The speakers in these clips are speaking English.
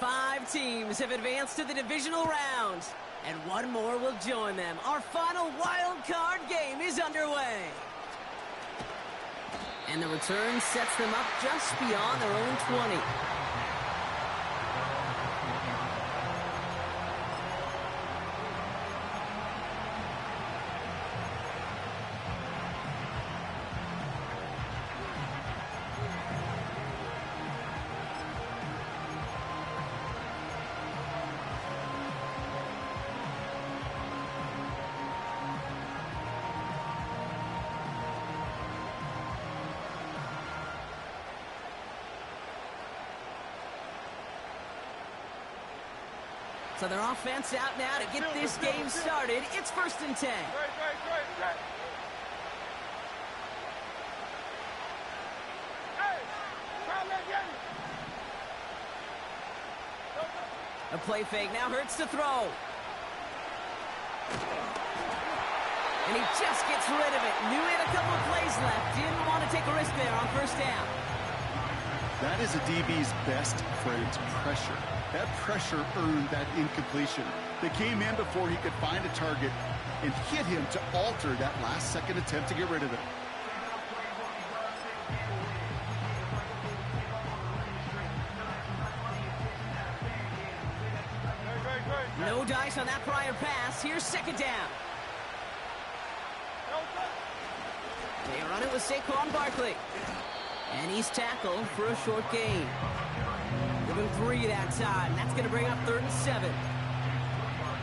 5 teams have advanced to the divisional round, and one more will join them. Our final wild card game is underway. And the return sets them up just beyond their own 20. So their offense out now to get this game started. It's 1st and 10. A play fake now hurts to throw. And he just gets rid of it. Knew he had a couple of plays left. Didn't want to take a risk there on 1st down. That is a DB's best friend, pressure. That pressure earned that incompletion. They came in before he could find a target and hit him to alter that last-second attempt to get rid of it. No dice on that prior pass. Here's 2nd down. They run it with Saquon Barkley. And he's tackled for a short gain. Give him 3 that time. That's going to bring up 3rd and 7.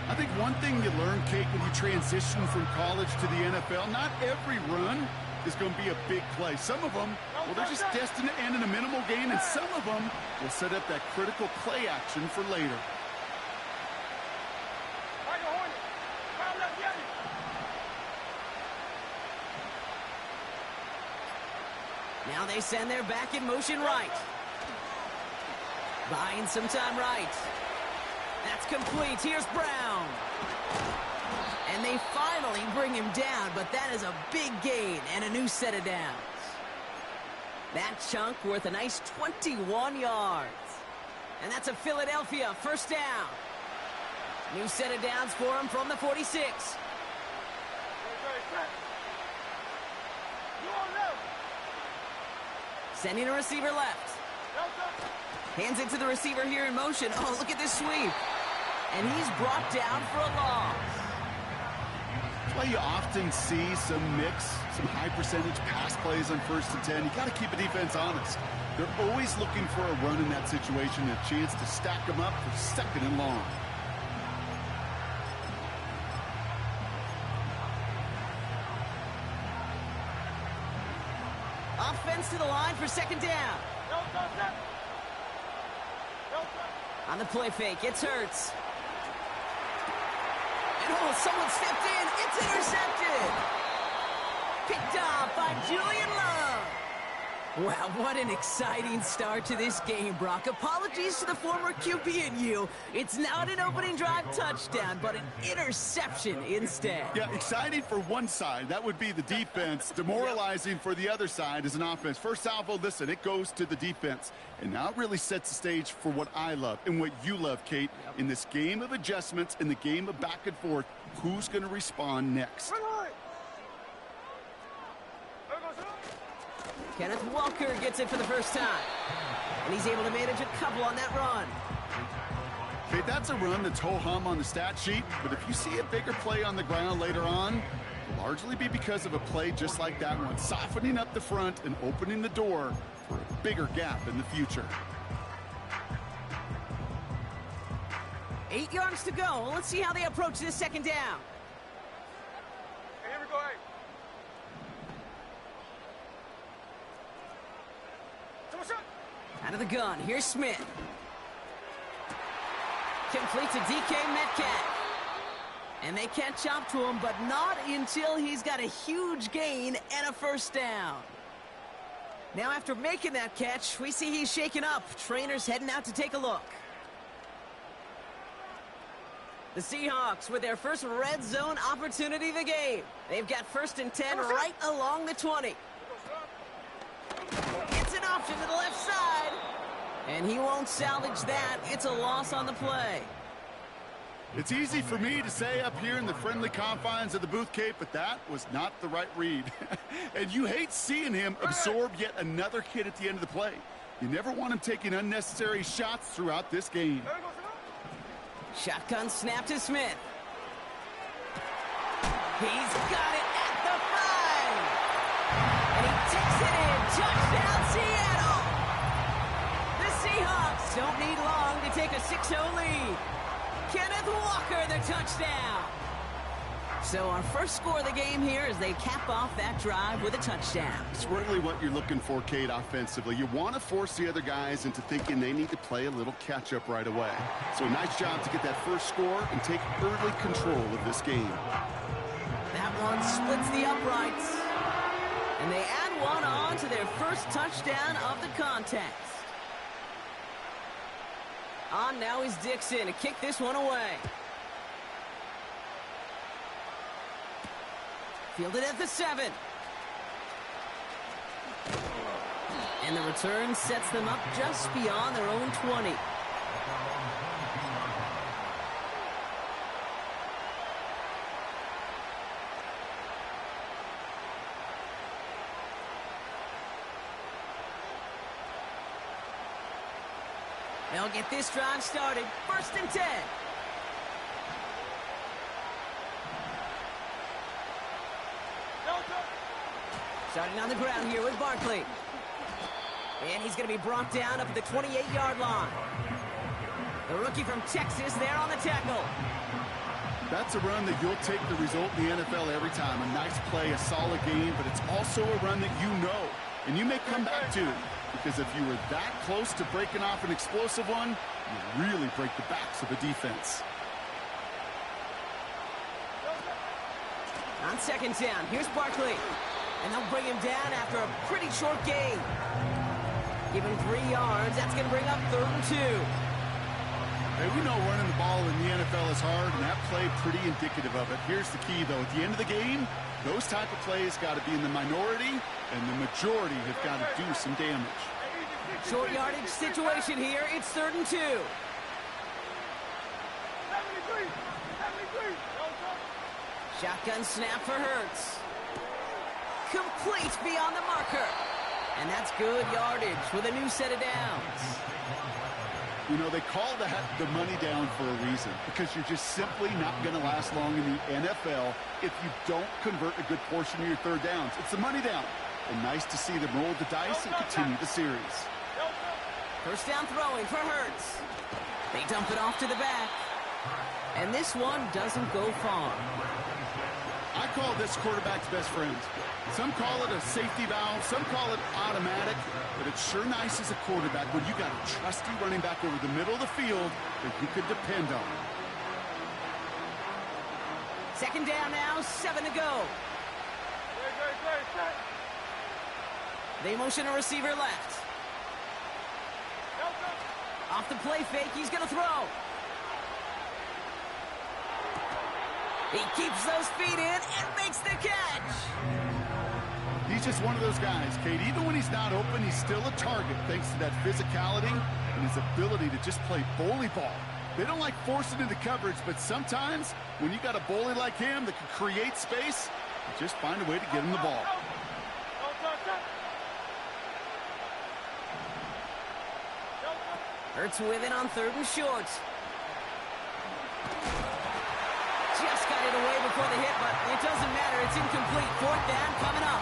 I think one thing you learn, Kate, when you transition from college to the NFL, not every run is going to be a big play. Some of them, well, they're just destined to end in a minimal gain, and some of them will set up that critical play action for later. Now they send their back in motion right. Buying some time right. That's complete. Here's Brown. And they finally bring him down, but that is a big gain and a new set of downs. That chunk worth a nice 21 yards. And that's a Philadelphia 1st down. New set of downs for him from the 46. Sending a receiver left. Hands it to the receiver here in motion. Oh, look at this sweep. And he's brought down for a loss. That's why you often see some mix, some high-percentage pass plays on 1st and 10. You got to keep a defense honest. They're always looking for a run in that situation, a chance to stack them up for 2nd and long. Offense to the line for 2nd down. On the play fake, it's Hurts. And oh, someone stepped in. It's intercepted. Picked off by Julian Love. Wow, what an exciting start to this game, Brock. Apologies to the former QB and you. It's not an opening drive touchdown, but an interception instead. Yeah, exciting for one side. That would be the defense. Demoralizing for the other side as an offense. First salvo, listen, it goes to the defense. And now it really sets the stage for what I love and what you love, Kate. In this game of adjustments, in the game of back and forth, who's going to respond next? Kenneth Walker gets it for the 1st time. And he's able to manage a couple on that run. Okay, that's a run that's ho-hum on the stat sheet, but if you see a bigger play on the ground later on, it'll largely be because of a play just like that one, softening up the front and opening the door for a bigger gap in the future. 8 yards to go. Let's see how they approach this 2nd down. Here we go, hey. Out of the gun, here's Smith. Complete to DK Metcalf. And they catch up to him, but not until he's got a huge gain and a 1st down. Now after making that catch, we see he's shaken up. Trainers heading out to take a look. The Seahawks with their first red zone opportunity of the game. They've got 1st and 10 right along the 20. It's an option to the left side. And he won't salvage that. It's a loss on the play. It's easy for me to say up here in the friendly confines of the booth, Kate, but that was not the right read. And you hate seeing him absorb yet another hit at the end of the play. You never want him taking unnecessary shots throughout this game. Shotgun snap to Smith. He's got it at the 5. And he takes it in. Touchdown, Seattle. The Seahawks don't need long to take a 6-0 lead. Kenneth Walker, the touchdown. So our first score of the game here as they cap off that drive with a touchdown. It's really what you're looking for, Kate, offensively. You want to force the other guys into thinking they need to play a little catch-up right away. So a nice job to get that first score and take early control of this game. That one splits the uprights. And they add one on to their first touchdown of the contest. On now is Dixon to kick this one away. Fielded at the 7. And the return sets them up just beyond their own 20. They'll get this drive started. 1st and 10. Starting on the ground here with Barkley. And he's going to be brought down up at the 28-yard line. The rookie from Texas there on the tackle. That's a run that you'll take the result in the NFL every time. A nice play, a solid game, but it's also a run that you know and you may come back to. Because if you were that close to breaking off an explosive one, you really break the backs of the defense. On 2nd down, here's Barkley. And they'll bring him down after a pretty short gain. Give him 3 yards. That's going to bring up 3rd and 2. Hey, we know running the ball in the NFL is hard, and that play pretty indicative of it. Here's the key, though. At the end of the game, those type of plays got to be in the minority, and the majority have got to do some damage. Short yardage situation here. It's 3rd and 2. Shotgun snap for Hurts. Complete beyond the marker. And that's good yardage with a new set of downs. You know, they call that the money down for a reason, because you're just simply not going to last long in the NFL if you don't convert a good portion of your 3rd downs. It's the money down. And nice to see them roll the dice and continue the series. 1st down throwing for Hurts. They dump it off to the back. And this one doesn't go far. I call this quarterback's best friend. Some call it a safety valve, some call it automatic, but it's sure nice as a quarterback when you got a trusty running back over the middle of the field that you could depend on. 2nd down now, 7 to go. They motion a receiver left. Off the play fake, he's going to throw. He keeps those feet in and makes the catch. He's just one of those guys, Kate. Even when he's not open, he's still a target thanks to that physicality and his ability to just play bully ball. They don't like forcing into coverage, but sometimes when you got a bully like him that can create space, you just find a way to get him the ball. Hurts with it on 3rd and short. Just got it away before the hit, but it doesn't matter. It's incomplete. 4th down coming up.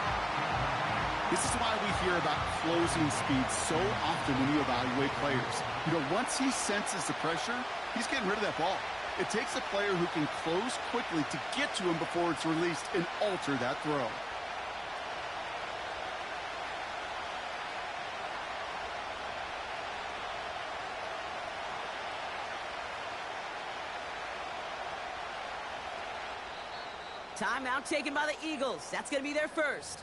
This is why we hear about closing speed so often when you evaluate players. You know, once he senses the pressure, he's getting rid of that ball. It takes a player who can close quickly to get to him before it's released and alter that throw. Timeout taken by the Eagles. That's going to be their first.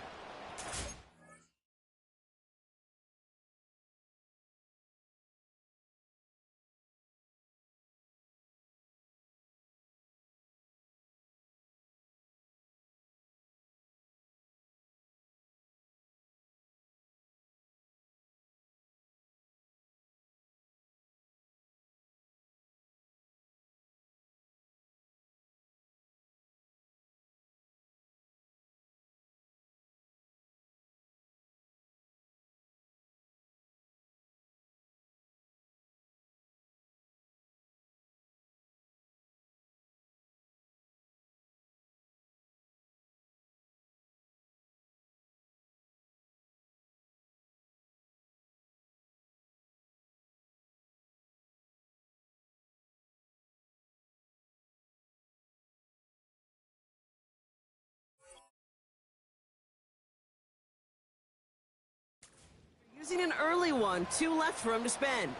forcing an early one. 2 left for him to spend.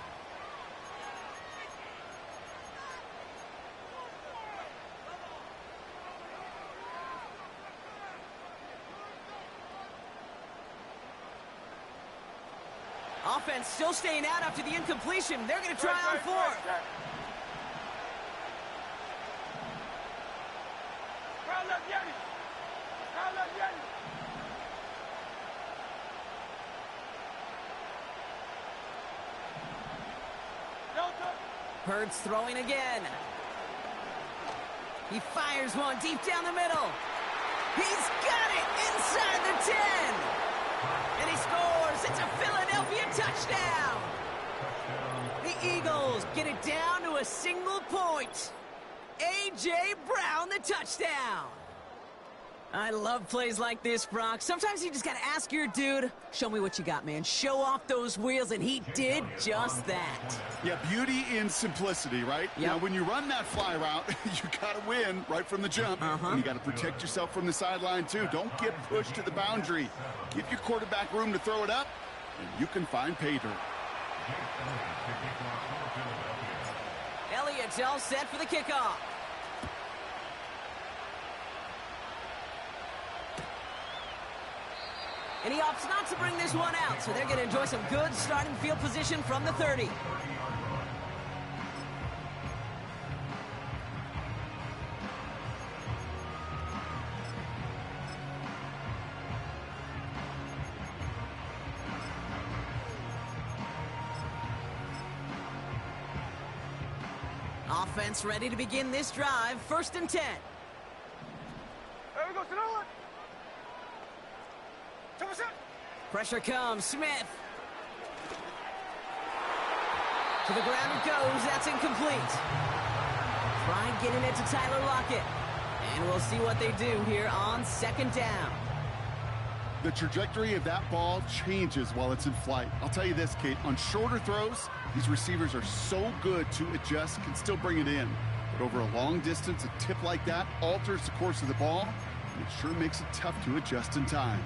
Offense still staying out after the incompletion. They're going to try on 4. Bird's throwing again. He fires one deep down the middle. He's got it inside the 10. And he scores. It's a Philadelphia touchdown. The Eagles get it down to a single point. A.J. Brown, the touchdown. I love plays like this, Brock. Sometimes you just got to ask your dude, show me what you got, man. Show off those wheels, and he did just that. Yeah, beauty in simplicity, right? Yep. Now, when you run that fly route, you got to win right from the jump. And you got to protect yourself from the sideline, too. Don't get pushed to the boundary. Give your quarterback room to throw it up, and you can find pay dirt. Elliott's all set for the kickoff. And he opts not to bring this one out, so they're going to enjoy some good starting field position from the 30. Offense ready to begin this drive. 1st and 10. There we go, Sesaon. Pressure comes. Smith. To the ground it goes. That's incomplete. Try getting it to Tyler Lockett. And we'll see what they do here on 2nd down. The trajectory of that ball changes while it's in flight. I'll tell you this, Kate, on shorter throws, these receivers are so good to adjust, can still bring it in. But over a long distance, a tip like that alters the course of the ball, and it sure makes it tough to adjust in time.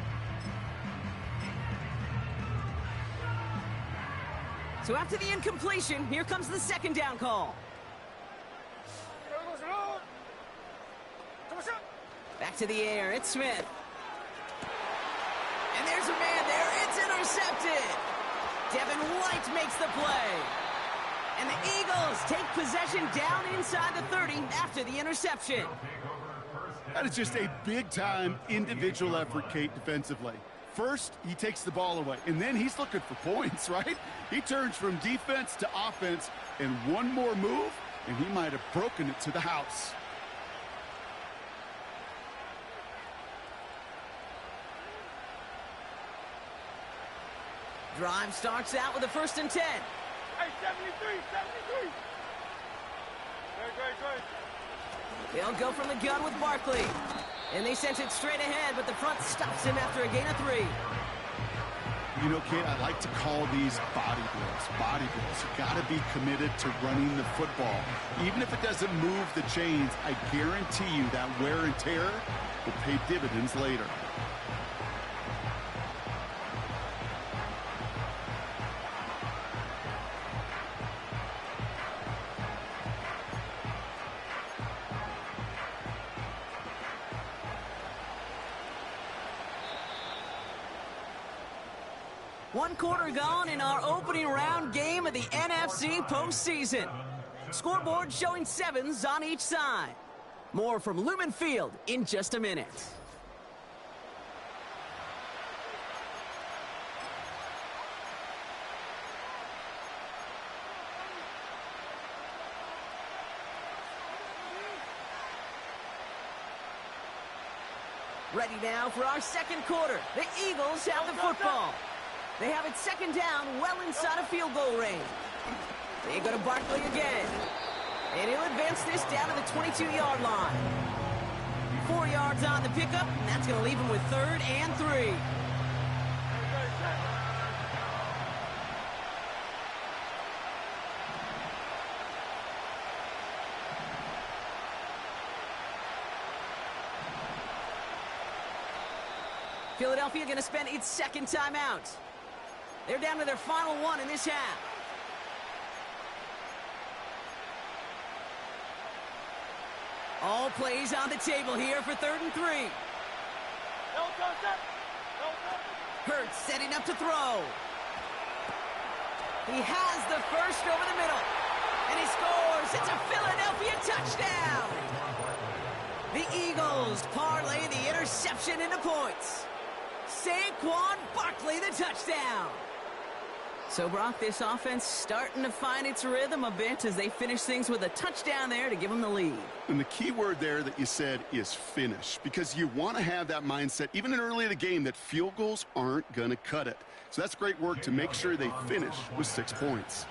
So after the incompletion, here comes the 2nd down call. Back to the air, it's Smith. And there's a man there, it's intercepted. Devin White makes the play. And the Eagles take possession down inside the 30 after the interception. That is just a big-time individual effort, Kate, defensively. First, he takes the ball away, and then he's looking for points, right? He turns from defense to offense, and one more move, and he might have broken it to the house. Drive starts out with a 1st and 10. Hey, 73. Great. They'll go from the gun with Barkley. And they sent it straight ahead, but the front stops him after a gain of 3. You know, Kate, I like to call these body drills. Body drills. You got to be committed to running the football. Even if it doesn't move the chains, I guarantee you that wear and tear will pay dividends later. One quarter gone in our opening round game of the NFC postseason. Scoreboard showing 7s on each side. More from Lumen Field in just a minute. Ready now for our 2nd quarter. The Eagles have the football. They have it 2nd down, well inside of field goal range. They go to Barkley again. And he'll advance this down to the 22-yard line. 4 yards on the pickup, and that's going to leave him with 3rd and 3. Philadelphia going to spend its 2nd timeout. They're down to their final one in this half. All plays on the table here for 3rd and 3. Hurts setting up to throw. He has the first over the middle. And he scores. It's a Philadelphia touchdown. The Eagles parlay the interception into points. Saquon Barkley the touchdown. So, Brock, this offense starting to find its rhythm a bit as they finish things with a touchdown there to give them the lead. And the key word there that you said is finish, because you want to have that mindset, even in early in the game, that field goals aren't going to cut it. So that's great work to make sure they finish with 6 points.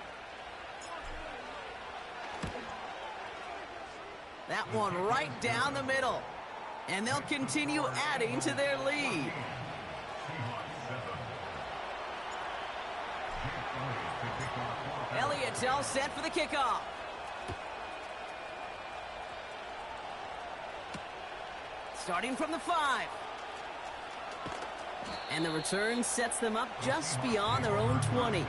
That one right down the middle. And they'll continue adding to their lead. Elliott's all set for the kickoff. Starting from the 5. And the return sets them up just beyond their own 20.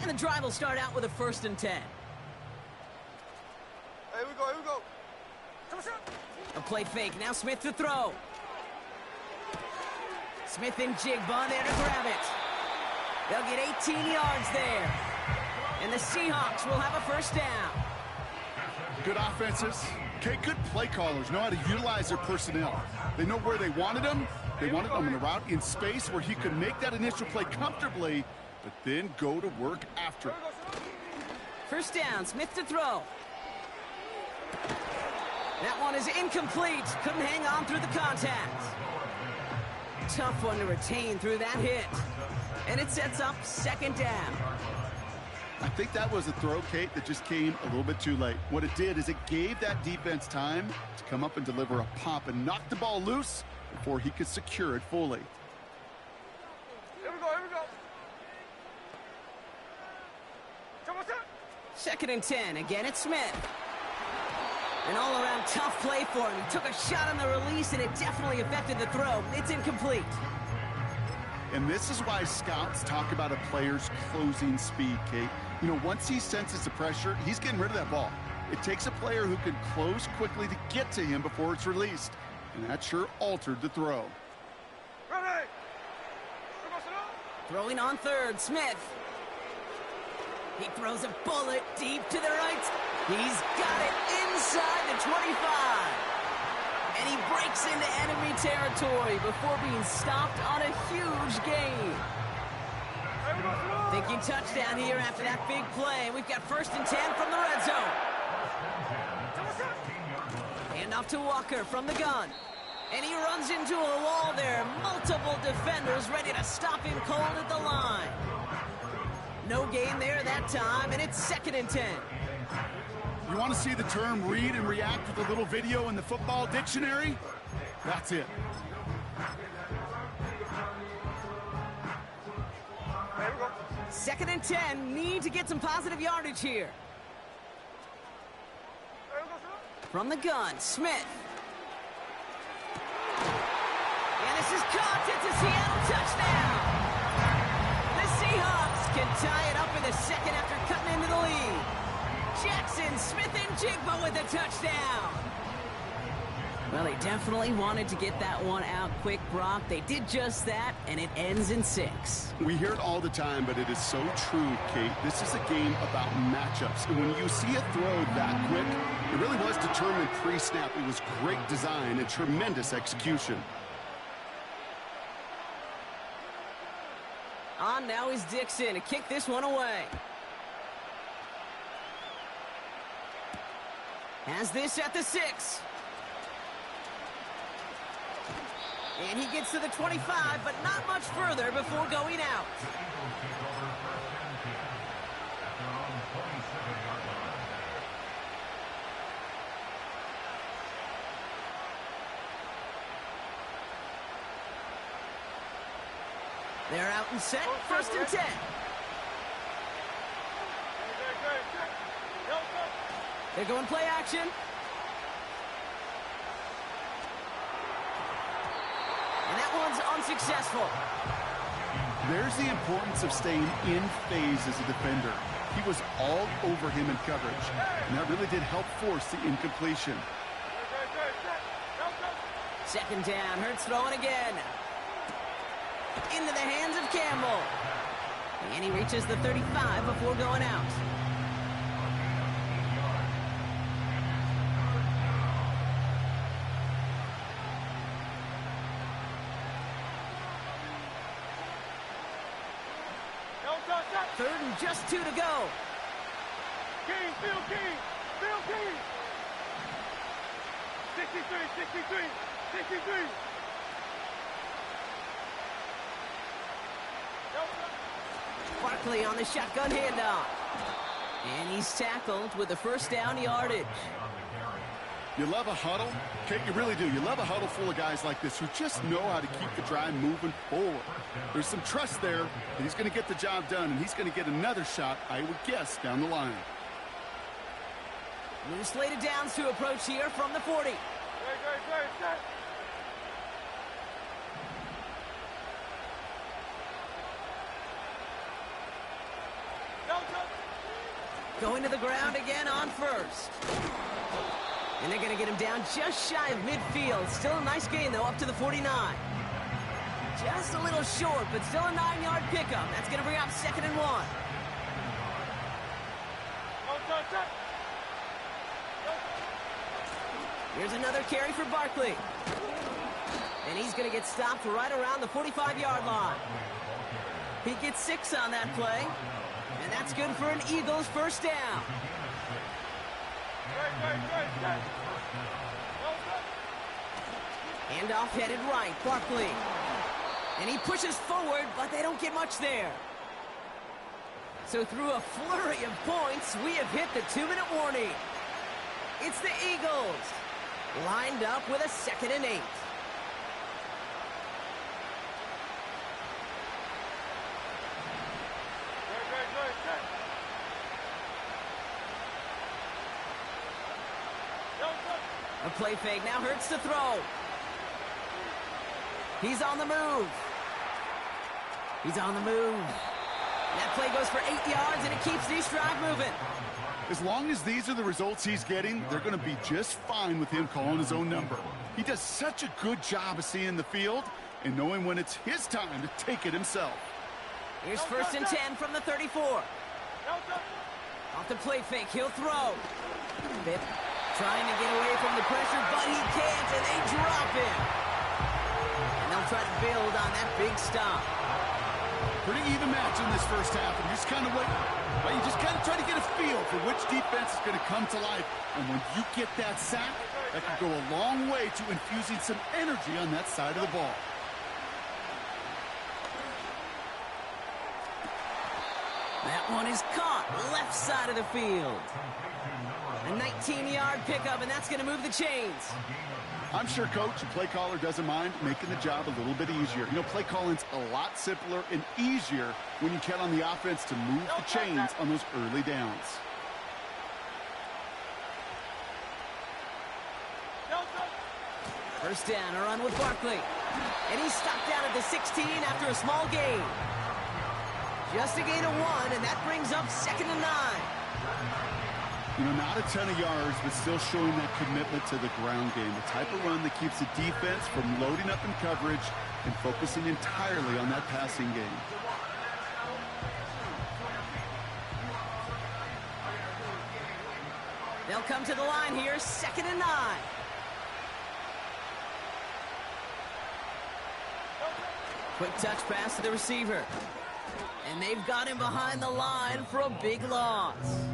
And the drive will start out with a 1st and 10. Here we go, here we go. A play fake, now Smith to throw. Smith and Jigba there to grab it. They'll get 18 yards there. And the Seahawks will have a 1st down. Good offenses. Okay, good play callers know how to utilize their personnel. They know where they wanted them. They wanted them in a route in space where he could make that initial play comfortably, but then go to work after it. 1st down, Smith to throw. That one is incomplete. Couldn't hang on through the contact. Tough one to retain through that hit. And it sets up 2nd down. I think that was a throw, Kate, that just came a little bit too late. What it did is it gave that defense time to come up and deliver a pop and knock the ball loose before he could secure it fully. Here we go, here we go. 2nd and 10. Again, it's Smith. An all-around tough play for him. He took a shot on the release, and it definitely affected the throw. It's incomplete. And this is why scouts talk about a player's closing speed, Kate. You know, once he senses the pressure, he's getting rid of that ball. It takes a player who can close quickly to get to him before it's released. And that sure altered the throw. Ready. Throwing on 3rd, Smith. He throws a bullet deep to the right. He's got it inside the 25. And he breaks into enemy territory before being stopped on a huge gain. Thinking touchdown here after that big play. We've got 1st and 10 from the red zone. Hand off to Walker from the gun. And he runs into a wall there. Multiple defenders ready to stop him cold at the line. No gain there that time, and it's 2nd and 10. You want to see the term read and react with a little video in the football dictionary? That's it. Here we go. 2nd and 10. Need to get some positive yardage here. Here we go, From the gun, Smith. And this is caught. It's a Seattle touchdown. The Seahawks can tie it up in the 2nd after cutting into the lead. Jackson, Smith, and Jigba with a touchdown. Well, they definitely wanted to get that one out quick, Brock. They did just that, and it ends in 6. We hear it all the time, but it is so true, Kate. This is a game about matchups. And when you see a throw that quick, it really was determined pre-snap. It was great design and tremendous execution. On now is Dixon to kick this one away. Has this at the 6. And he gets to the 25, but not much further before going out. They're out and set, 1st and 10. They're going play action. And that one's unsuccessful. There's the importance of staying in phase as a defender. He was all over him in coverage, and that really did help force the incompletion. Second down, Hurts throwing again. Into the hands of Campbell. And he reaches the 35 before going out. Third and just 2 to go. Kane, Phil Kane, Phil Kane. 63, 63, 63. Barkley on the shotgun handoff. And he's tackled with the first down yardage. You love a huddle? Kate, you really do. You love a huddle full of guys like this who just know how to keep the drive moving forward. There's some trust there that he's going to get the job done, and he's going to get another shot, I would guess, down the line. New slated downs to approach here from the 40. Great. Going to the ground again on first. And they're going to get him down just shy of midfield. Still a nice gain, though, up to the 49. Just a little short, but still a 9-yard pickup. That's going to bring up 2nd and 1. Here's another carry for Barkley. And he's going to get stopped right around the 45-yard line. He gets 6 on that play. And that's good for an Eagles first down. Handoff headed right, Barkley. And he pushes forward, but they don't get much there. So through a flurry of points, we have hit the 2-minute warning. It's the Eagles, lined up with a 2nd and 8. A play fake, now Hurts to throw. He's on the move. He's on the move. That play goes for 8 yards, and it keeps this drive moving. As long as these are the results he's getting, they're going to be just fine with him calling his own number. He does such a good job of seeing the field and knowing when it's his time to take it himself. Here's 1st and 10 from the 34. Off the play fake, he'll throw. Bipp trying to get away from the pressure, but he can't, and they drop him. And they'll try to build on that big stop. Pretty even match in this first half, and you just kind of wait. Well, you just kind of try to get a feel for which defense is going to come to life. And when you get that sack, that can go a long way to infusing some energy on that side of the ball. That one is caught left side of the field. A 19-yard pickup, and that's going to move the chains. I'm sure coach and play caller doesn't mind making the job a little bit easier. You know, play calling's a lot simpler and easier when you count on the offense to move the chains on those early downs. First down, a run with Barkley. And he's stopped down at the 16 after a small gain. Just a gain of 1, and that brings up 2nd and 9. You know, not a ton of yards, but still showing that commitment to the ground game. The type of run that keeps the defense from loading up in coverage and focusing entirely on that passing game. They'll come to the line here, 2nd and 9. Quick touch pass to the receiver. And they've got him behind the line for a big loss.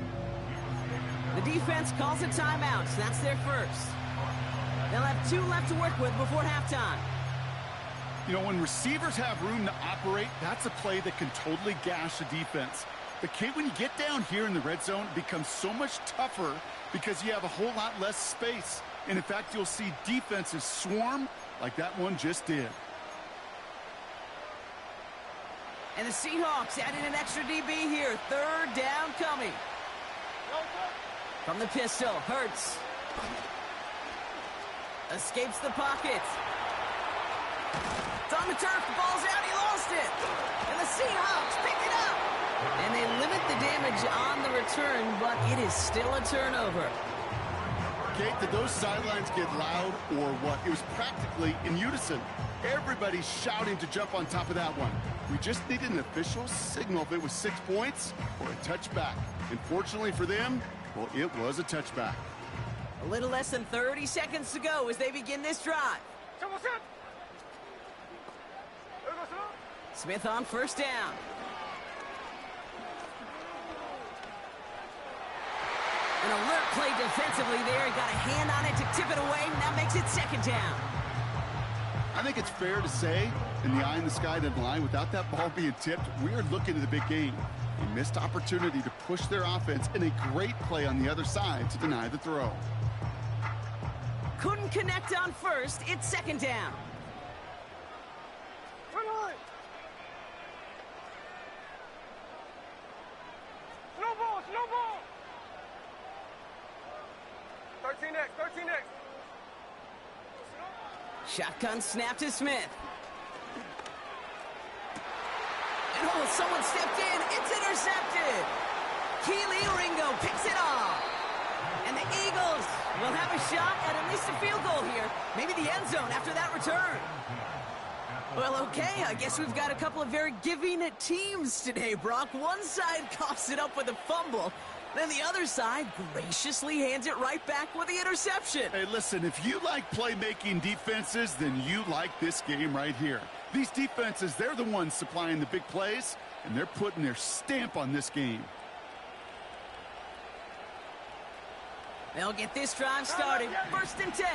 The defense calls a timeout, so that's their first. They'll have 2 left to work with before halftime. You know, when receivers have room to operate, that's a play that can totally gash a defense. But, Kate, when you get down here in the red zone, it becomes so much tougher because you have a whole lot less space. And, in fact, you'll see defenses swarm like that one just did. And the Seahawks adding an extra DB here. 3rd down coming. From the pistol, Hurts. Escapes the pocket. It's on the turf, the ball's out, he lost it. And the Seahawks pick it up. And they limit the damage on the return, but it is still a turnover. Kate, did those sidelines get loud or what? It was practically in unison. Everybody's shouting to jump on top of that one. We just needed an official signal if it was 6 points or a touchback. And fortunately for them, well, it was a touchback. A little less than 30 seconds to go as they begin this drive. Smith on first down. An alert play defensively there. He got a hand on it to tip it away. Now makes it second down. I think it's fair to say, in the eye in the sky deadline, without that ball being tipped, we are looking at the big game. A missed opportunity to push their offense and a great play on the other side to deny the throw. Couldn't connect on first. It's second down. No ball. 13 next. Shotgun snap to Smith. And someone stepped in. It's intercepted. Keely Ringo picks it off. And the Eagles will have a shot at least a field goal here. Maybe the end zone after that return. Well, okay, I guess we've got a couple of very giving teams today, Brock. One side coughs it up with a fumble. Then the other side graciously hands it right back with the interception. Hey, listen, if you like playmaking defenses, then you like this game right here. These defenses, they're the ones supplying the big plays, and they're putting their stamp on this game. They'll get this drive started. First and 10.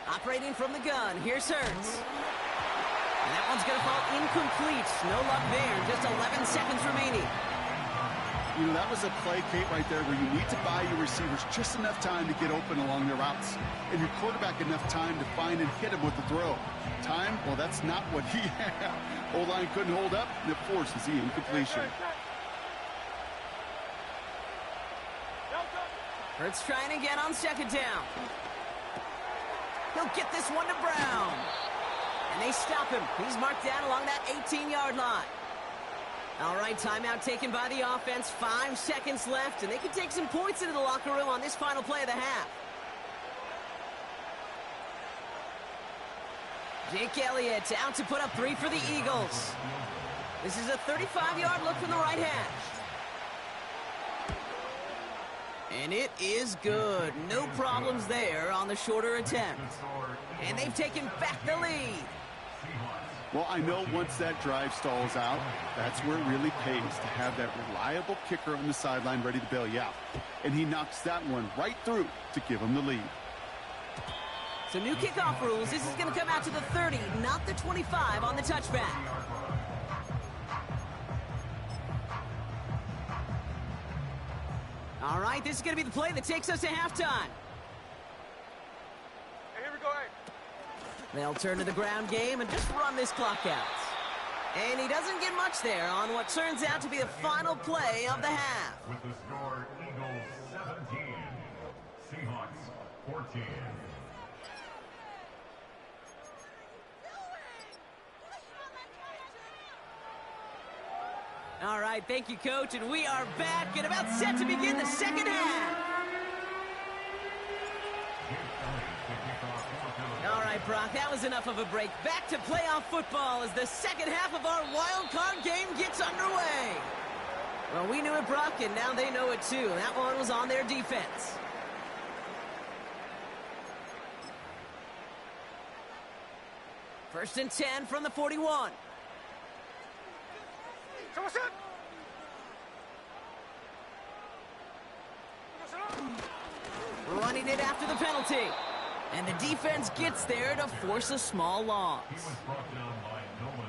Operating from the gun, here's Hurts. And that one's going to fall incomplete. No luck there, just 11 seconds remaining. You know, that was a play, Kate, right there where you need to buy your receivers just enough time to get open along their routes. And your quarterback enough time to find and hit him with the throw. Time, well, that's not what he had. O-line couldn't hold up, and it forces the incompletion. Hurts trying again on second down. He'll get this one to Brown. And they stop him. He's marked down along that 18-yard line. All right, timeout taken by the offense. 5 seconds left, and they can take some points into the locker room on this final play of the half. Jake Elliott out to put up 3 for the Eagles. This is a 35-yard look from the right hash. And it is good. No problems there on the shorter attempt. And they've taken back the lead. Well, I know once that drive stalls out, that's where it really pays to have that reliable kicker on the sideline ready to bail you out. And he knocks that one right through to give him the lead. So new kickoff rules. This is going to come out to the 30, not the 25 on the touchback. All right, this is going to be the play that takes us to halftime. Hey, here we go, hey. They'll turn to the ground game and just run this clock out. And he doesn't get much there on what turns out to be the final play of the half. With the score, Eagles 17, Seahawks 14. All right, thank you, Coach, and we are back and about set to begin the second half. All right, Brock, that was enough of a break. Back to playoff football as the second half of our wild card game gets underway. Well, we knew it, Brock, and now they know it too. That one was on their defense. First and 10 from the 41. Running it after the penalty. And the defense gets there to force a small loss.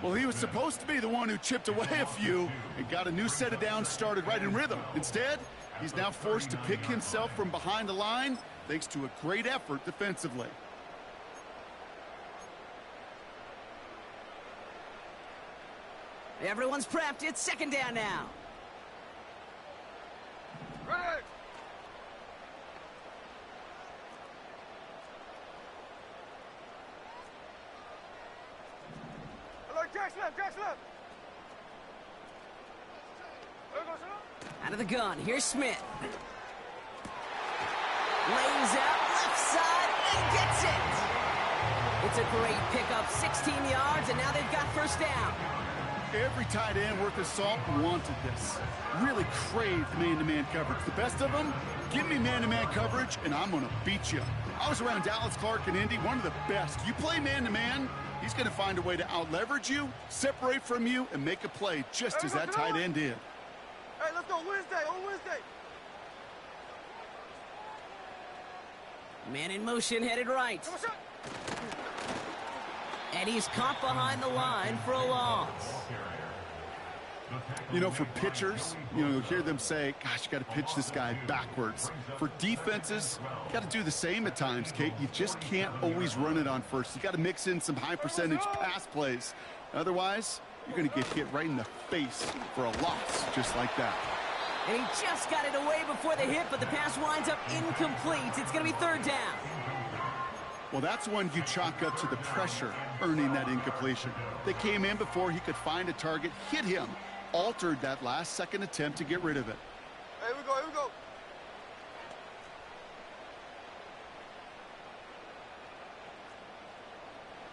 Well, he was supposed to be the one who chipped away a few and got a new set of downs started right in rhythm. Instead, he's now forced to pick himself from behind the line thanks to a great effort defensively. Everyone's prepped. It's second down now. Ready. Jackson left, Jackson left. Out of the gun, here's Smith. Lays out left side and gets it. It's a great pickup, 16 yards, and now they've got first down. Every tight end worth his salt wanted this. Really craved man-to-man coverage. The best of them, give me man-to-man coverage, and I'm going to beat you. I was around Dallas Clark and Indy, one of the best. You play man-to-man, he's going to find a way to out-leverage you, separate from you, and make a play just as that tight end did. Hey, let's go Wednesday, on Wednesday. Man in motion, headed right. And he's caught behind the line for a loss. You know, for pitchers, you'll hear them say, gosh, you got to pitch this guy backwards. For defenses, you got to do the same at times, Kate. You just can't always run it on first. You got to mix in some high percentage pass plays. Otherwise, you're going to get hit right in the face for a loss just like that. And he just got it away before the hit, but the pass winds up incomplete. It's going to be third down. Well, that's one you chalk up to the pressure earning that incompletion. They came in before he could find a target, hit him, altered that last-second attempt to get rid of it. Here we go, here we go.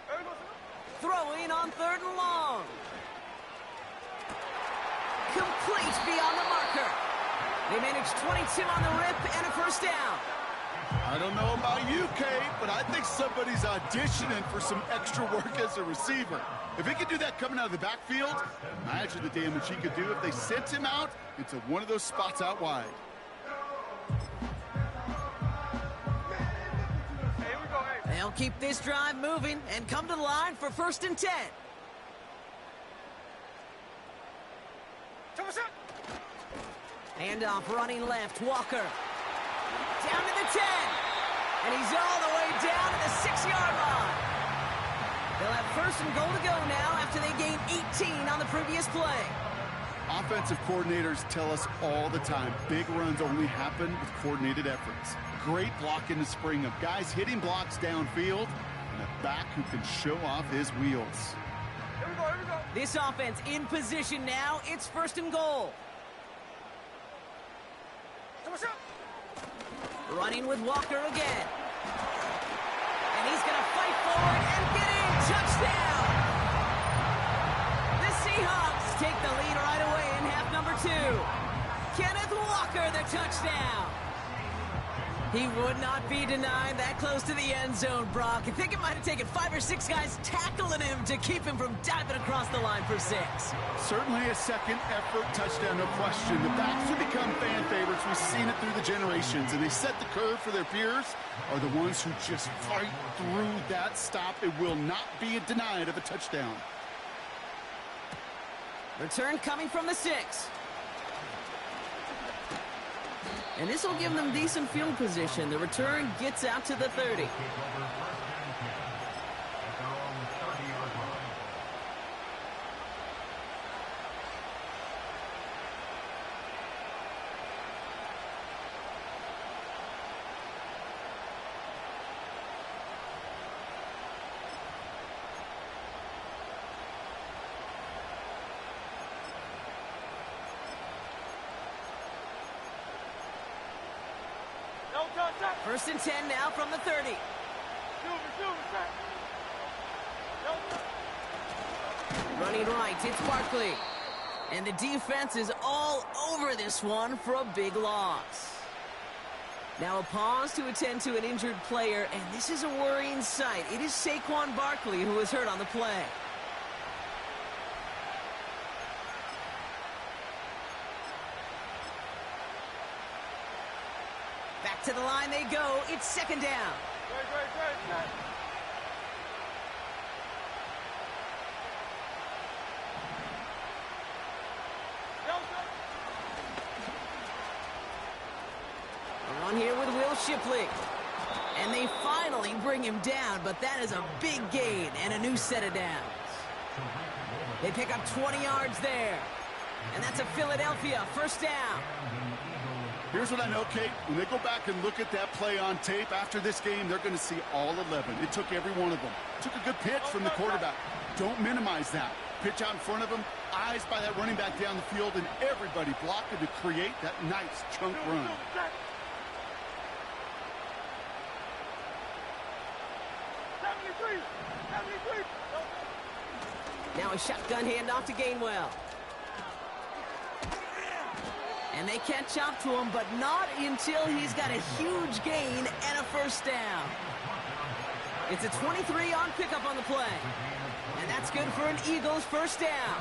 Here we go, sir. Throwing on third and long. Complete beyond the marker. They managed 22 on the rip and a first down. I don't know about you, Kate, but I think somebody's auditioning for some extra work as a receiver. If he could do that coming out of the backfield, imagine the damage he could do if they sent him out into one of those spots out wide. Hey, here we go, hey. They'll keep this drive moving and come to the line for first and 10. Handoff running left, Walker. Down to the 10. And he's all the way down to the 6-yard line. They'll have first and goal to go now after they gained 18 on the previous play. Offensive coordinators tell us all the time, big runs only happen with coordinated efforts. Great blocking to spring them. Guys hitting blocks downfield, and a back who can show off his wheels. Here we go, here we go. This offense in position now. It's first and goal. Running with Walker again. And he's going to fight forward and get in. Touchdown! The Seahawks take the lead right away in half number 2. Kenneth Walker, the touchdown. He would not be denied that close to the end zone, Brock. I think it might have taken 5 or 6 guys tackling him to keep him from diving across the line for 6. Certainly a second effort touchdown, no question. The backs who become fan favorites, we've seen it through the generations, and they set the curve for their peers, are the ones who just fight through that stop. It will not be denied of a touchdown. Return coming from the 6. And this will give them decent field position. The return gets out to the 30. First and 10 now from the 30. Running right, it's Barkley. And the defense is all over this one for a big loss. Now a pause to attend to an injured player, and this is a worrying sight. It is Saquon Barkley who was hurt on the play. Back to the line they go. It's second down. Great. A run here with Will Shipley. And they finally bring him down, but that is a big gain and a new set of downs. They pick up 20 yards there. And that's a Philadelphia first down. Here's what I know, Kate. When they go back and look at that play on tape after this game, they're going to see all 11. It took every one of them. Took a good pitch from the quarterback. Don't minimize that. Pitch out in front of him, eyes by that running back down the field, and everybody blocking to create that nice chunk run. Now a shotgun handoff to Gainwell. And they catch up to him, but not until he's got a huge gain and a first down. It's a 23-yard pickup on the play. And that's good for an Eagles first down.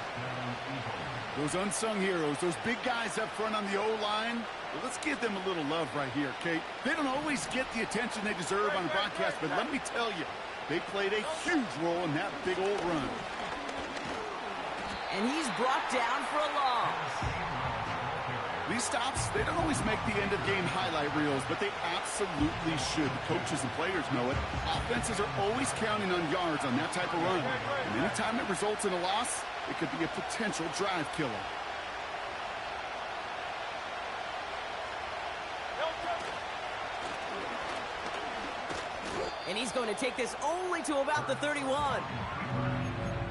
Those unsung heroes, those big guys up front on the O-line, well, let's give them a little love right here, Kate. They don't always get the attention they deserve on the broadcast, but let me tell you, they played a huge role in that big old run. And he's brought down for a loss. These stops, they don't always make the end-of-game highlight reels, but they absolutely should. The coaches and players know it. Offenses are always counting on yards on that type of run. And anytime it results in a loss, it could be a potential drive killer. And he's going to take this only to about the 31.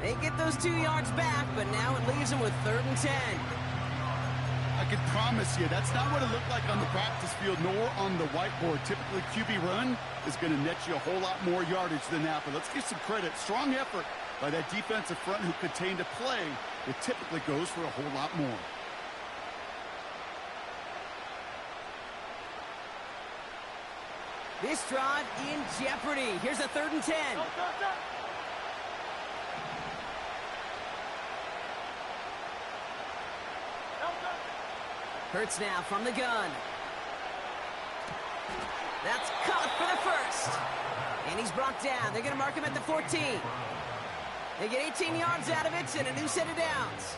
They get those 2 yards back, but now it leaves them with 3rd and 10. I can promise you, that's not what it looked like on the practice field, nor on the whiteboard. Typically, QB run is going to net you a whole lot more yardage than that. But let's give some credit. Strong effort by that defensive front who contained a play. It typically goes for a whole lot more. This drive in jeopardy. Here's a 3rd and 10. Hurts now from the gun. That's caught for the first. And he's brought down. They're going to mark him at the 14. They get 18 yards out of it and a new set of downs.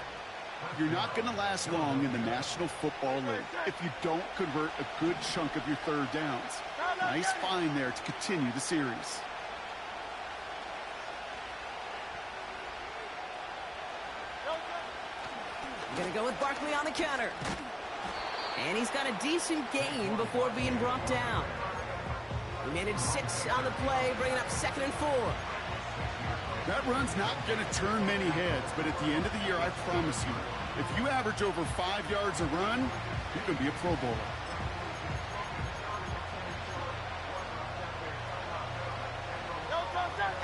You're not going to last long in the National Football League if you don't convert a good chunk of your 3rd downs. Nice find there to continue the series. Going to go with Barkley on the counter. And he's got a decent gain before being brought down. He managed 6 on the play, bringing up 2nd and 4. That run's not going to turn many heads, but at the end of the year, I promise you, if you average over 5 yards a run, you can be a Pro Bowler.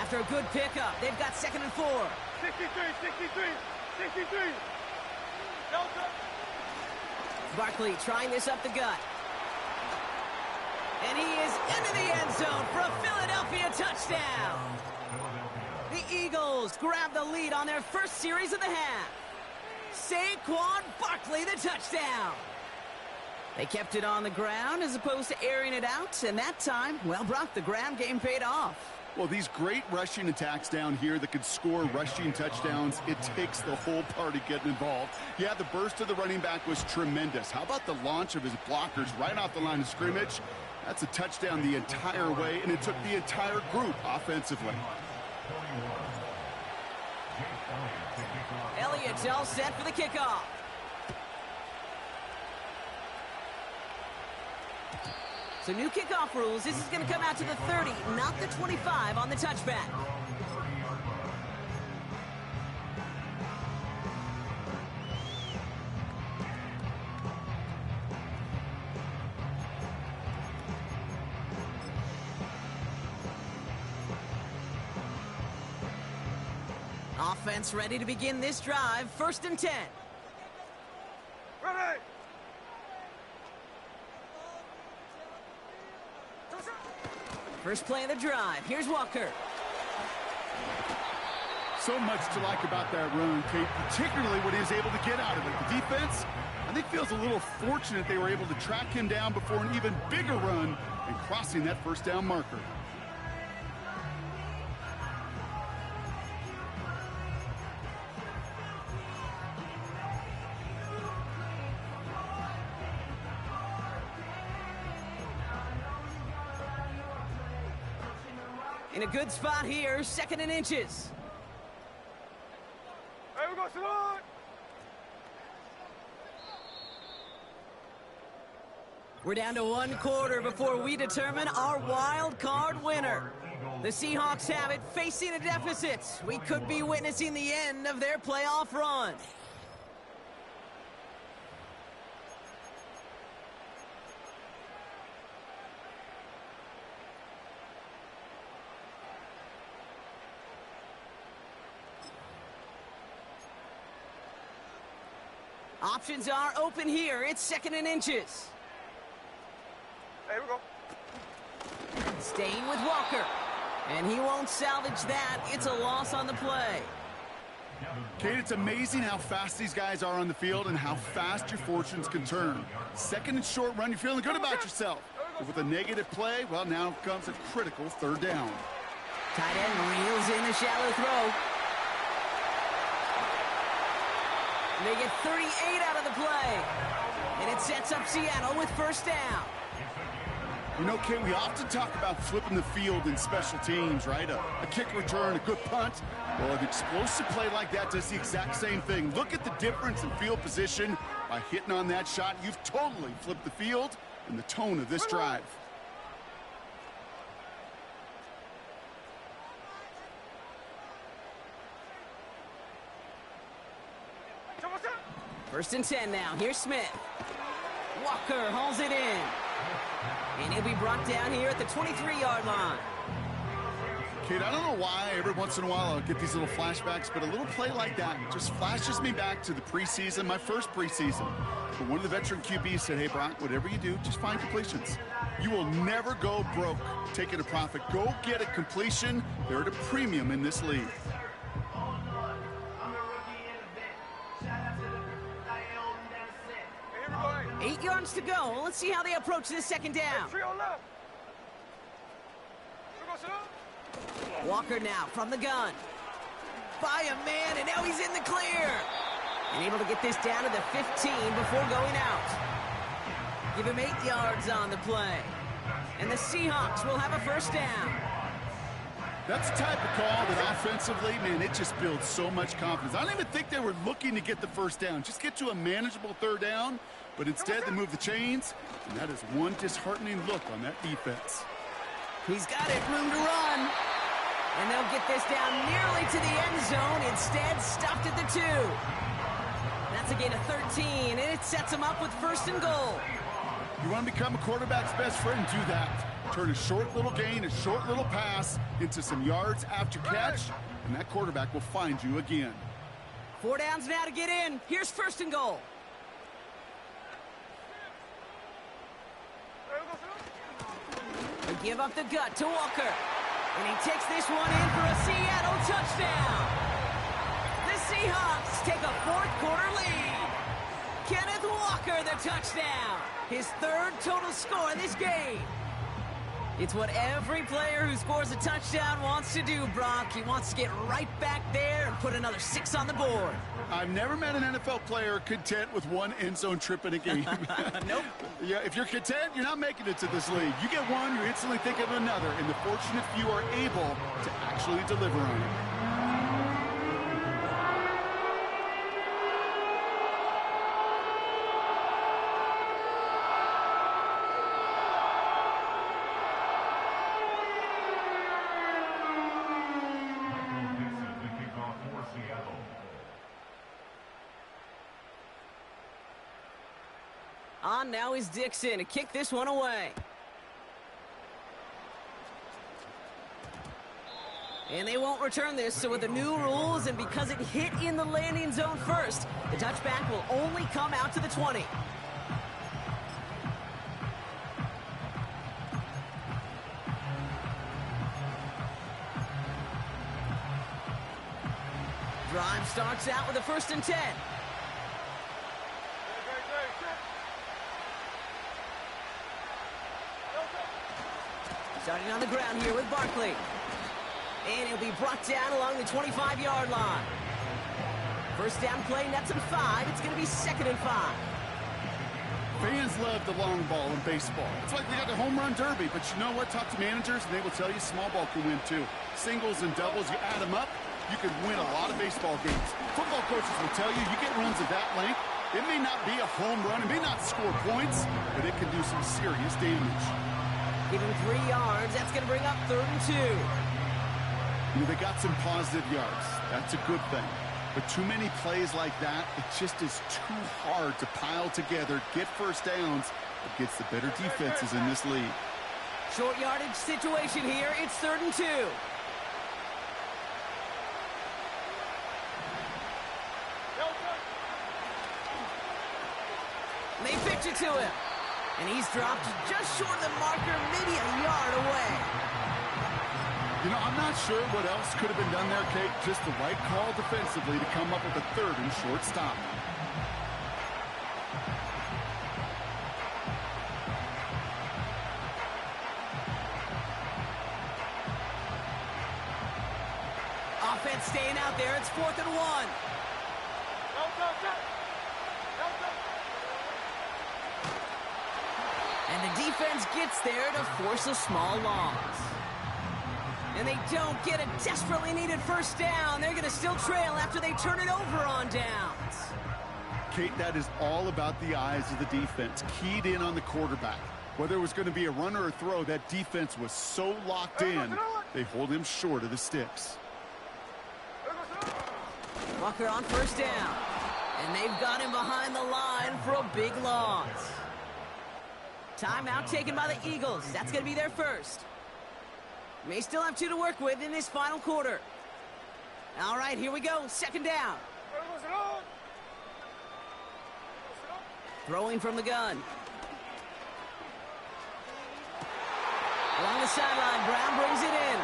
After a good pickup, they've got 2nd and 4. 63. Barkley trying this up the gut. And he is into the end zone for a Philadelphia touchdown. The Eagles grab the lead on their first series of the half. Saquon Barkley, the touchdown. They kept it on the ground as opposed to airing it out, and that time, well, Brock, the ground game paid off. Well, these great rushing attacks down here that could score rushing touchdowns, it takes the whole party getting involved. Yeah, the burst of the running back was tremendous. How about the launch of his blockers right off the line of scrimmage? That's a touchdown the entire way, and it took the entire group offensively. Elliott's all set for the kickoff. So new kickoff rules. This is going to come out to the 30, not the 25 on the touchback. Offense ready to begin this drive. 1st and 10. Ready. First play of the drive. Here's Walker. So much to like about that run, Kate, particularly what he was able to get out of it. The defense, I think, feels a little fortunate they were able to track him down before an even bigger run and crossing that 1st down marker. In a good spot here, 2nd and inches. Hey, we're going We're down to 1 quarter before we determine our wild card winner. The Seahawks have it, facing a deficit. We could be witnessing the end of their playoff run. Options are open here. It's 2nd and inches. Here we go. Staying with Walker. And he won't salvage that. It's a loss on the play. Kate, it's amazing how fast these guys are on the field and how fast your fortunes can turn. 2nd and short run, you're feeling good about yourself. But with a negative play, well, now comes a critical 3rd down. Tight end reels in a shallow throw. They get 38 out of the play. And it sets up Seattle with 1st down. You know, Kate, we often talk about flipping the field in special teams, right? A kick return, a good punt. Well, an explosive play like that does the exact same thing. Look at the difference in field position. By hitting on that shot, you've totally flipped the field and the tone of this drive. First and 10 now. Here's Smith. Walker hauls it in. And he'll be brought down here at the 23-yard line. Kate, I don't know why every once in a while I'll get these little flashbacks, but a little play like that just flashes me back to the preseason, my first preseason. But one of the veteran QBs said, hey, Brock, whatever you do, just find completions. You will never go broke taking a profit. Go get a completion. They're at a premium in this league. 8 yards to go. Let's see how they approach this 2nd down. Walker now from the gun. By a man, and now he's in the clear. And able to get this down to the 15 before going out. Give him 8 yards on the play. And the Seahawks will have a 1st down. That's the type of call that offensively, man, it just builds so much confidence. I don't even think they were looking to get the 1st down. Just get to a manageable 3rd down. But instead, they move the chains, and that is one disheartening look on that defense. He's got it, room to run. And they'll get this down nearly to the end zone. Instead, stopped at the 2. That's a gain of 13, and it sets him up with 1st and goal. You want to become a quarterback's best friend? Do that. Turn a short little gain, a short little pass into some yards after catch, and that quarterback will find you again. 4 downs now to get in. Here's 1st and goal. They give up the gut to Walker. And he takes this one in for a Seattle touchdown. The Seahawks take a 4th quarter lead. Kenneth Walker, the touchdown. His 3rd total score in this game. It's what every player who scores a touchdown wants to do, Brock. He wants to get right back there and put another 6 on the board. I've never met an NFL player content with 1 end zone trip in a game. Nope. Yeah, if you're content, you're not making it to this league. You get one, you instantly think of another, and the fortunate few are able to actually deliver on it. On now is Dixon to kick this one away. And they won't return this, so with the new rules and because it hit in the landing zone first, the touchback will only come out to the 20. Drive starts out with a 1st and 10. Starting on the ground here with Barkley. And he'll be brought down along the 25-yard line. 1st down play, nets him 5. It's going to be 2nd and 5. Fans love the long ball in baseball. It's like they got the home run derby, but you know what? Talk to managers, and they will tell you small ball can win too. Singles and doubles, you add them up, you can win a lot of baseball games. Football coaches will tell you, you get runs of that length, It may not be a home run, it may not score points, but it can do some serious damage. Give him 3 yards. That's going to bring up 3rd and 2. You know, they got some positive yards. That's a good thing. But too many plays like that, it just is too hard to pile together, get first downs against the better defenses in this league. Short yardage situation here. It's 3rd and 2. They pitch it to him. And he's dropped just short of the marker, maybe a yard away. You know, I'm not sure what else could have been done there, Kate. Just the right call defensively to come up with a 3rd and short stop. Offense staying out there. It's 4th and 1. And the defense gets there to force a small loss. And they don't get a desperately needed first down. They're going to still trail after they turn it over on downs. Kate, that is all about the eyes of the defense, keyed in on the quarterback. Whether it was going to be a run or a throw, that defense was so locked in, they hold him short of the sticks. Walker on first down. And they've got him behind the line for a big loss. Timeout taken by the Eagles. That's going to be their first. May still have 2 to work with in this final quarter. All right, here we go. 2nd down. Throwing from the gun. Along the sideline, Brown brings it in.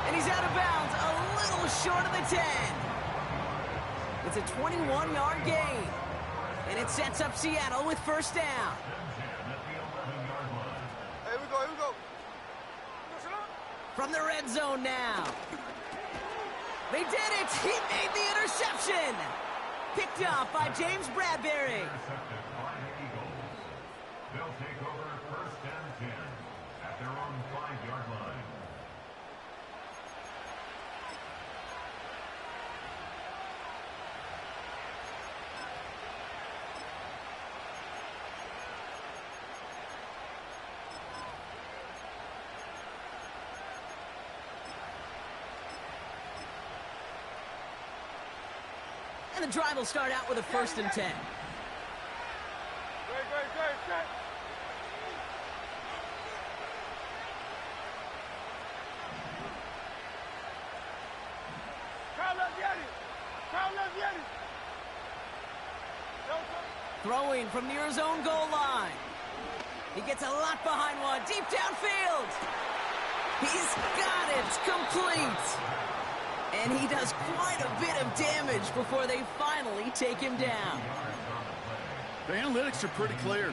And he's out of bounds, a little short of the 10. It's a 21-yard gain. And it sets up Seattle with first down. Here we go. From the red zone now. They did it! He made the interception! Picked off by James Bradbury. Intercepted by the Eagles. They'll take over 1st and 10 at their own 5-yard line. And the drive will start out with a 1st and 10. Throwing from near his own goal line. He gets a lot behind one, deep downfield. He's got it, complete. And he does quite a bit of damage before they finally take him down. The analytics are pretty clear.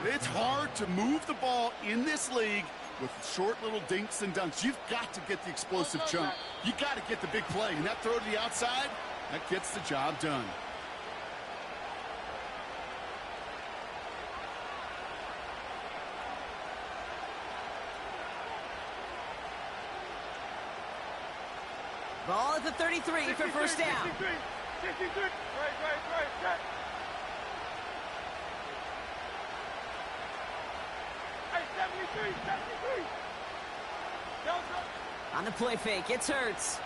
It's hard to move the ball in this league with short little dinks and dunks. You've got to get the explosive chunk. You got to get the big play. And that throw to the outside, that gets the job done. Ball at the 33 for first down. 63. Right. Set. Hey, 73. On the play fake, it's Hurts.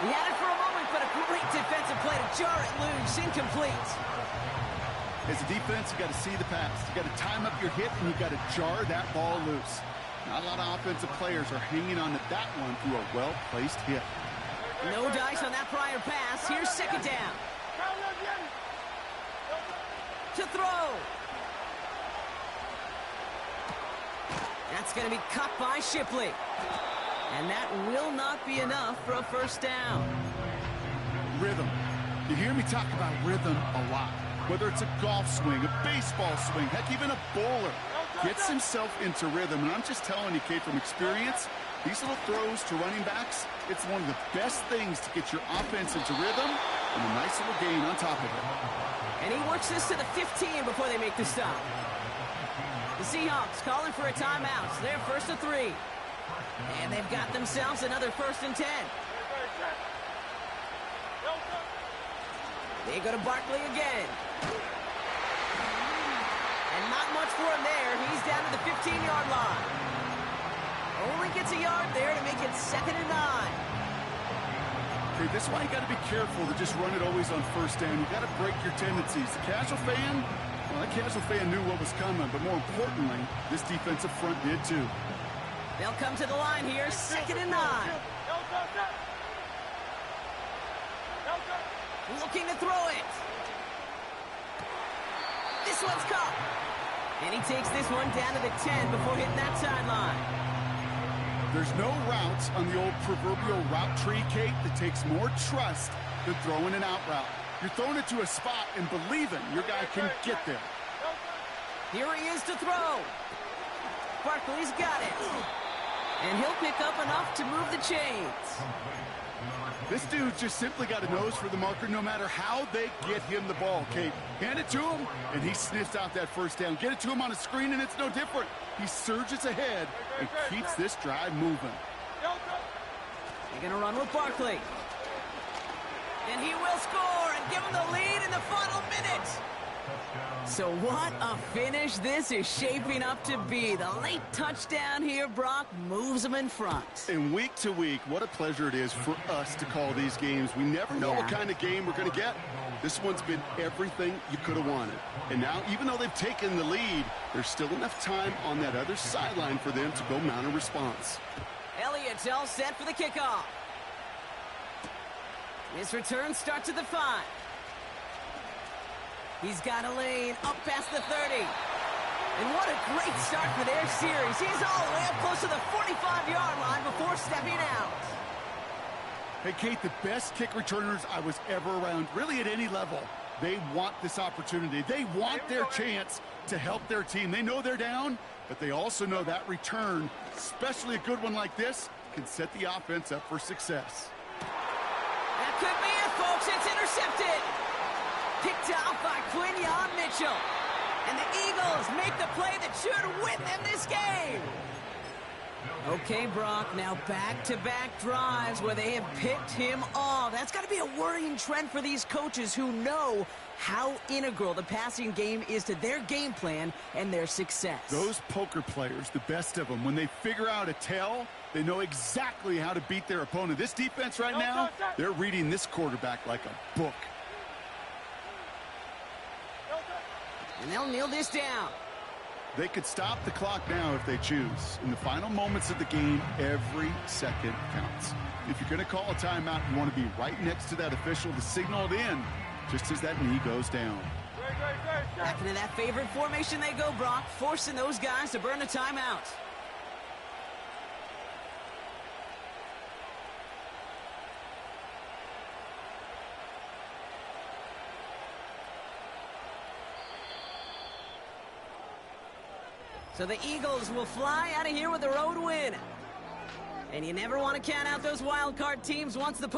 He had it for a moment, but a great defensive play to jar it loose. Incomplete. As a defense, you got to see the pass. You got to time up your hit, and you got to jar that ball loose. Not a lot of offensive players are hanging on to that one through a well-placed hit. No dice on that prior pass. Here's 2nd down. To throw. That's going to be cut by Shipley. And that will not be enough for a first down. Rhythm. You hear me talk about rhythm a lot. Whether it's a golf swing, a baseball swing, heck, even a bowler gets himself into rhythm. And I'm just telling you, Kate, from experience, these little throws to running backs, it's one of the best things to get your offense into rhythm and a nice little gain on top of it. And he works this to the 15 before they make the stop. The Seahawks calling for a timeout. So they're 1st and 3. And they've got themselves another 1st and 10. They go to Barkley again. And not much for him there. He's down to the 15-yard line. Only gets a yard there to make it 2nd and 9. Okay, this is why you got to be careful to just run it always on first down. You got to break your tendencies. The casual fan, well, that casual fan knew what was coming, but more importantly, this defensive front did too. They'll come to the line here, 2nd and 9. Looking to throw it. This one's caught. And he takes this one down to the 10 before hitting that sideline. There's no routes on the old proverbial route tree, Kate, that takes more trust than throwing an out route. You're throwing it to a spot and believing your guy can get there. Here he is to throw. Barkley's got it. And he'll pick up enough to move the chains. This dude's just simply got a nose for the marker no matter how they get him the ball, Kate. Hand it to him, and he sniffs out that first down. Get it to him on a screen, and it's no different. He surges ahead and keeps this drive moving. They're going to run with Barkley. And he will score and give him the lead in the final minute. So what a finish this is shaping up to be. The late touchdown here, Brock, moves them in front. And week to week, what a pleasure it is for us to call these games. We never know what kind of game we're going to get. This one's been everything you could have wanted. And now, even though they've taken the lead, there's still enough time on that other sideline for them to go mount a response. Elliott's all set for the kickoff. His return starts at the 5. He's got a lane up past the 30. And what a great start for their series. He's all the way up close to the 45-yard line before stepping out. Hey, Kate, the best kick returners I was ever around, really at any level, they want this opportunity. They want their chance to help their team. They know they're down, but they also know that return, especially a good one like this, can set the offense up for success. That could be it, folks. It's intercepted. Picked off by Quinyon Mitchell. And the Eagles make the play that should win them this game. Okay, Brock, now back-to-back drives where they have picked him off. That's got to be a worrying trend for these coaches who know how integral the passing game is to their game plan and their success. Those poker players, the best of them, when they figure out a tell, they know exactly how to beat their opponent. This defense right now, they're reading this quarterback like a book. And they'll kneel this down. They could stop the clock now if they choose. In the final moments of the game, every second counts. If you're going to call a timeout, you want to be right next to that official to signal it in, just as that knee goes down. Back into that favorite formation they go, Brock, forcing those guys to burn a timeout. So the Eagles will fly out of here with a road win. And you never want to count out those wild card teams once the